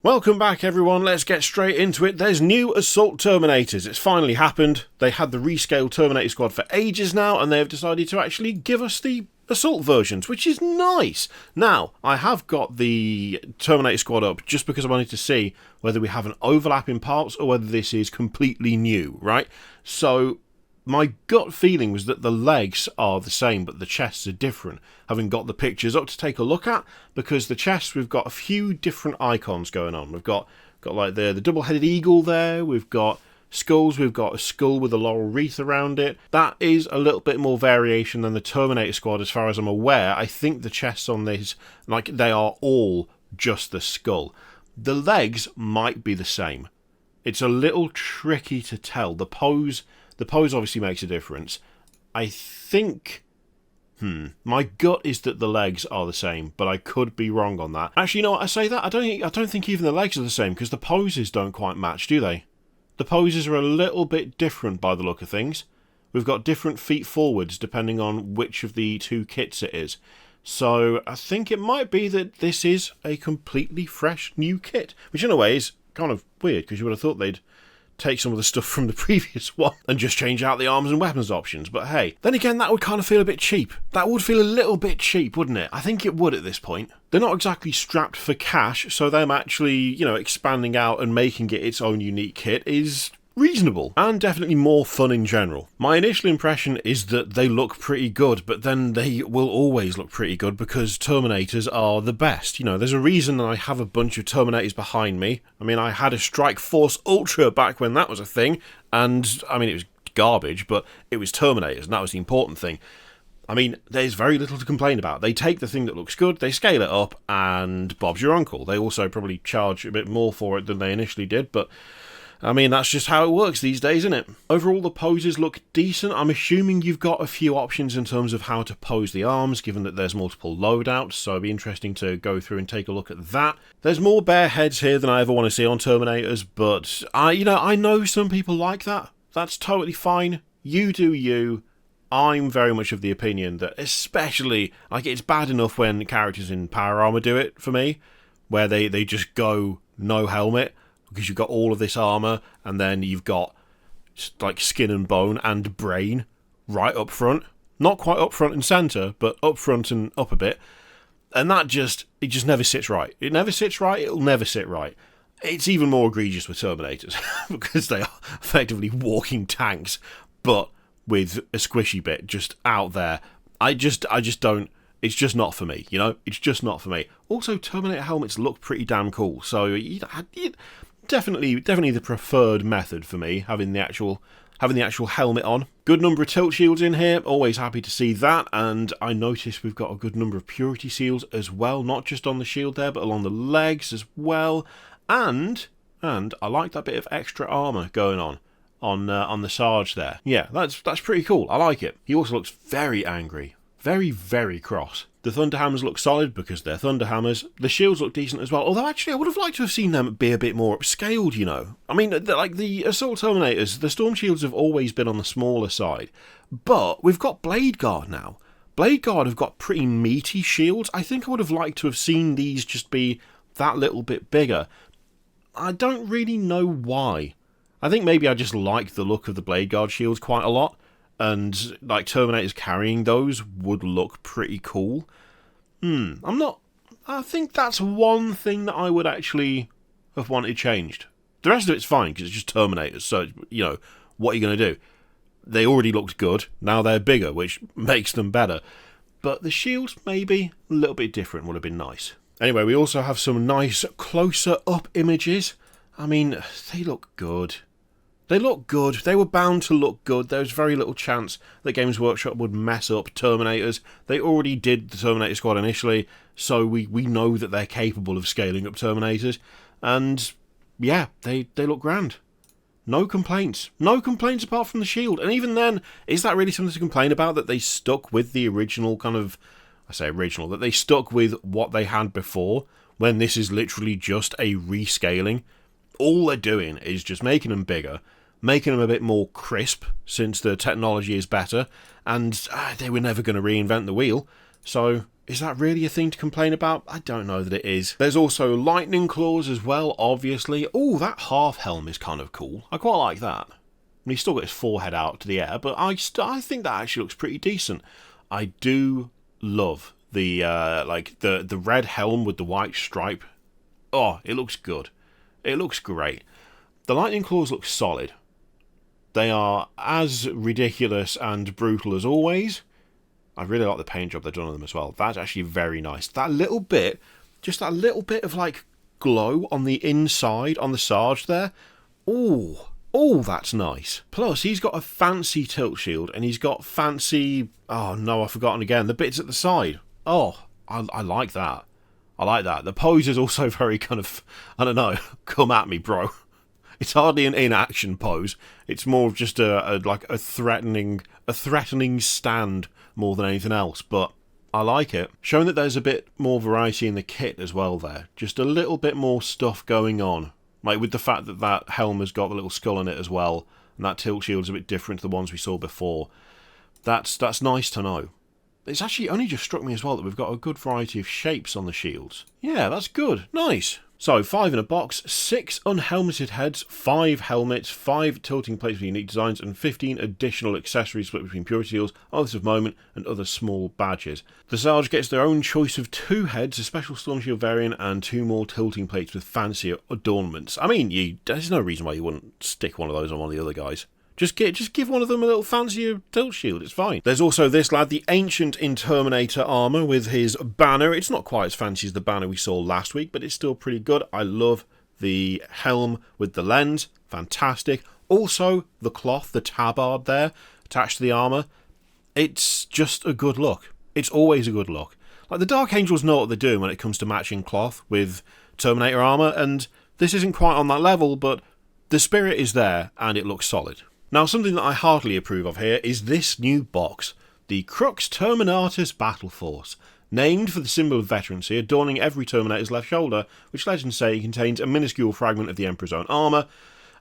Welcome back everyone, let's get straight into it. There's new Assault Terminators, it's finally happened. They had the rescaled Terminator squad for ages now, and they've decided to actually give us the Assault versions, which is nice. Now, I have got the Terminator squad up just because I wanted to see whether we have an overlap in parts or whether this is completely new, right? So, my gut feeling was that the legs are the same, but the chests are different. Having got the pictures up to take a look at, because the chests, we've got a few different icons going on. We've got like the double-headed eagle there, we've got skulls, we've got a skull with a laurel wreath around it. That is a little bit more variation than the Terminator squad as far as I'm aware. I think the chests on this, like, they are all just the skull. The legs might be the same. It's a little tricky to tell. The pose obviously makes a difference. I think... my gut is that the legs are the same, but I could be wrong on that. Actually, you know what? I say that, I don't think even the legs are the same, because the poses don't quite match, do they? The poses are a little bit different by the look of things. We've got different feet forwards depending on which of the two kits it is. So I think it might be that this is a completely fresh new kit, which in a way is kind of weird, because you would have thought they'd take some of the stuff from the previous one and just change out the arms and weapons options. But hey, then again, that would kind of feel a bit cheap. That would feel a little bit cheap, wouldn't it? I think it would at this point. They're not exactly strapped for cash, so them actually, you know, expanding out and making it its own unique kit is reasonable, and definitely more fun in general. My initial impression is that they look pretty good, but then they will always look pretty good because Terminators are the best. You know, there's a reason I have a bunch of Terminators behind me. I mean, I had a Strike Force Ultra back when that was a thing, and, I mean, it was garbage, but it was Terminators, and that was the important thing. I mean, there's very little to complain about. They take the thing that looks good, they scale it up, and Bob's your uncle. They also probably charge a bit more for it than they initially did, but I mean, that's just how it works these days, isn't it? Overall, the poses look decent. I'm assuming you've got a few options in terms of how to pose the arms, given that there's multiple loadouts, so it'd be interesting to go through and take a look at that. There's more bare heads here than I ever want to see on Terminators, but I know some people like that. That's totally fine. You do you. I'm very much of the opinion that especially, like, it's bad enough when characters in power armor do it for me, where they just go no helmet, because you've got all of this armour, and then you've got, like, skin and bone and brain right up front. Not quite up front and centre, but up front and up a bit. And it just never sits right. It never sits right, it'll never sit right. It's even more egregious with Terminators, because they are effectively walking tanks, but with a squishy bit just out there. I just don't... It's just not for me, you know? It's just not for me. Also, Terminator helmets look pretty damn cool, so... Definitely the preferred method for me, having the actual helmet on. Good number of tilt shields in here, always happy to see that, and I notice we've got a good number of purity seals as well, not just on the shield there, but along the legs as well, and I like that bit of extra armour going on the Sarge there. Yeah, that's pretty cool, I like it. He also looks very angry, very, very cross. The Thunderhammers look solid because they're Thunderhammers. The shields look decent as well, although actually I would have liked to have seen them be a bit more upscaled, you know. I mean, like the Assault Terminators, the Storm Shields have always been on the smaller side, but we've got Blade Guard now. Blade Guard have got pretty meaty shields. I think I would have liked to have seen these just be that little bit bigger. I don't really know why. I think maybe I just like the look of the Blade Guard shields quite a lot, and like Terminators carrying those would look pretty cool. I think that's one thing that I would actually have wanted changed. The rest of it's fine because it's just Terminators, so, you know, what are you going to do? They already looked good, now they're bigger, which makes them better. But the shields, maybe a little bit different, would have been nice. Anyway, we also have some nice closer up images. I mean, they look good. They look good. They were bound to look good. There was very little chance that Games Workshop would mess up Terminators. They already did the Terminator squad initially, so we know that they're capable of scaling up Terminators. And yeah, they look grand. No complaints. No complaints apart from the shield. And even then, is that really something to complain about, that they stuck with the original kind of... I say original, that they stuck with what they had before, when this is literally just a rescaling? All they're doing is just making them bigger, making them a bit more crisp, since the technology is better, and they were never going to reinvent the wheel, so Is that really a thing to complain about? I don't know that it is. There's also lightning claws as well, obviously. Oh, that half helm is kind of cool. I quite like that. I mean, he's still got his forehead out to the air, but I think that actually looks pretty decent. I do love the the red helm with the white stripe. Oh, it looks good. It looks great. The lightning claws look solid. They are as ridiculous and brutal as always. I really like the paint job they've done on them as well. That's actually very nice. That little bit, just that little bit of like glow on the inside, on the Sarge there. Oh, that's nice. Plus, he's got a fancy tilt shield, and he's got fancy... Oh, no, I've forgotten again. The bits at the side. Oh, I like that. I like that. The pose is also very kind of... I don't know. Come at me, bro. It's hardly an in-action pose. It's more of just a threatening stand more than anything else. But I like it. Showing that there's a bit more variety in the kit as well there. Just a little bit more stuff going on. Like with the fact that that helm has got the little skull in it as well, and that tilt shield's a bit different to the ones we saw before. That's nice to know. It's actually only just struck me as well that we've got a good variety of shapes on the shields. Yeah, that's good. Nice. So, 5 in a box, 6 unhelmeted heads, 5 helmets, 5 tilting plates with unique designs, and 15 additional accessories split between purity seals, oaths of moment, and other small badges. The Sarge gets their own choice of 2 heads, a special storm shield variant, and 2 more tilting plates with fancier adornments. I mean, there's no reason why you wouldn't stick one of those on one of the other guys. Just give one of them a little fancier tilt shield, it's fine. There's also this lad, the Ancient in Terminator armour with his banner. It's not quite as fancy as the banner we saw last week, but it's still pretty good. I love the helm with the lens. Fantastic. Also, the cloth, the tabard there, attached to the armour. It's just a good look. It's always a good look. Like, the Dark Angels know what they're doing when it comes to matching cloth with Terminator armour, and this isn't quite on that level, but the spirit is there, and it looks solid. Now, something that I heartily approve of here is this new box, the Crux Terminatus Battleforce, named for the symbol of veterancy adorning every Terminator's left shoulder, which legends say contains a minuscule fragment of the Emperor's own armour.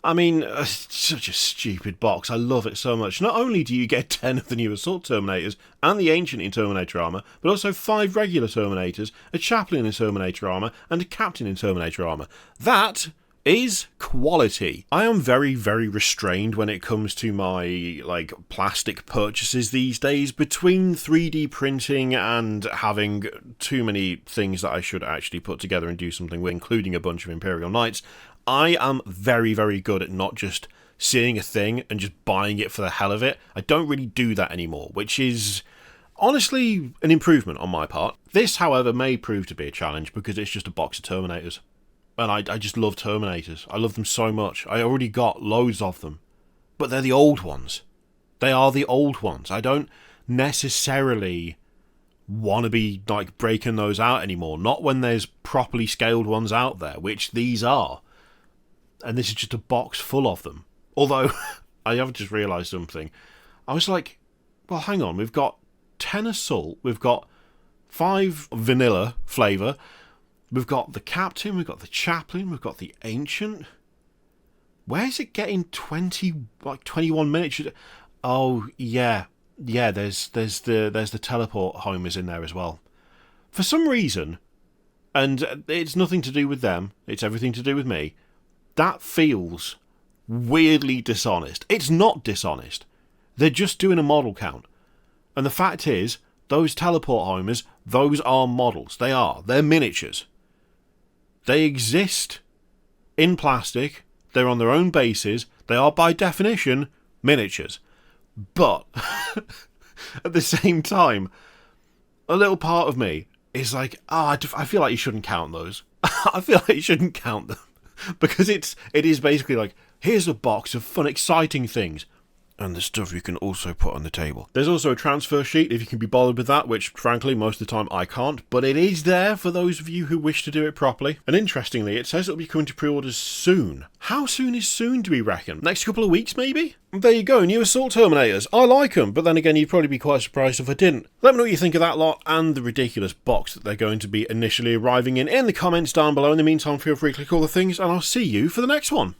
I mean, it's such a stupid box. I love it so much. Not only do you get 10 of the new Assault Terminators and the Ancient in Terminator armour, but also 5 regular Terminators, a Chaplain in Terminator armour, and a Captain in Terminator armour. That is quality. I am very, very restrained when it comes to my, plastic purchases these days. Between 3D printing and having too many things that I should actually put together and do something with, including a bunch of Imperial Knights, I am very, very good at not just seeing a thing and just buying it for the hell of it. I don't really do that anymore, which is honestly an improvement on my part. This, however, may prove to be a challenge because it's just a box of Terminators. And I just love Terminators. I love them so much. I already got loads of them. But they're the old ones. They are the old ones. I don't necessarily want to be, breaking those out anymore. Not when there's properly scaled ones out there, which these are. And this is just a box full of them. Although, I have just realised something. I was like, well, hang on. We've got 10 Assault. We've got 5 vanilla flavour. We've got the Captain, we've got the Chaplain, we've got the Ancient. Where's it getting 21 minutes? Oh, yeah. Yeah, there's the teleport homers in there as well. For some reason, and it's nothing to do with them, it's everything to do with me, that feels weirdly dishonest. It's not dishonest. They're just doing a model count. And the fact is, those teleport homers, those are models. They are. They're miniatures. They exist in plastic, they're on their own bases, they are by definition miniatures. But, at the same time, a little part of me is like, I feel like you shouldn't count those. I feel like you shouldn't count them. Because it is basically like, here's a box of fun, exciting things. And the stuff you can also put on the table. There's also a transfer sheet if you can be bothered with that, which frankly most of the time I can't, but it is there for those of you who wish to do it properly. And interestingly, it says it'll be coming to pre-orders soon. How soon is soon, do we reckon? Next couple of weeks maybe? There you go, new Assault Terminators. I like them, but then again you'd probably be quite surprised if I didn't. Let me know what you think of that lot and the ridiculous box that they're going to be initially arriving in the comments down below. In the meantime, feel free to click all the things and I'll see you for the next one.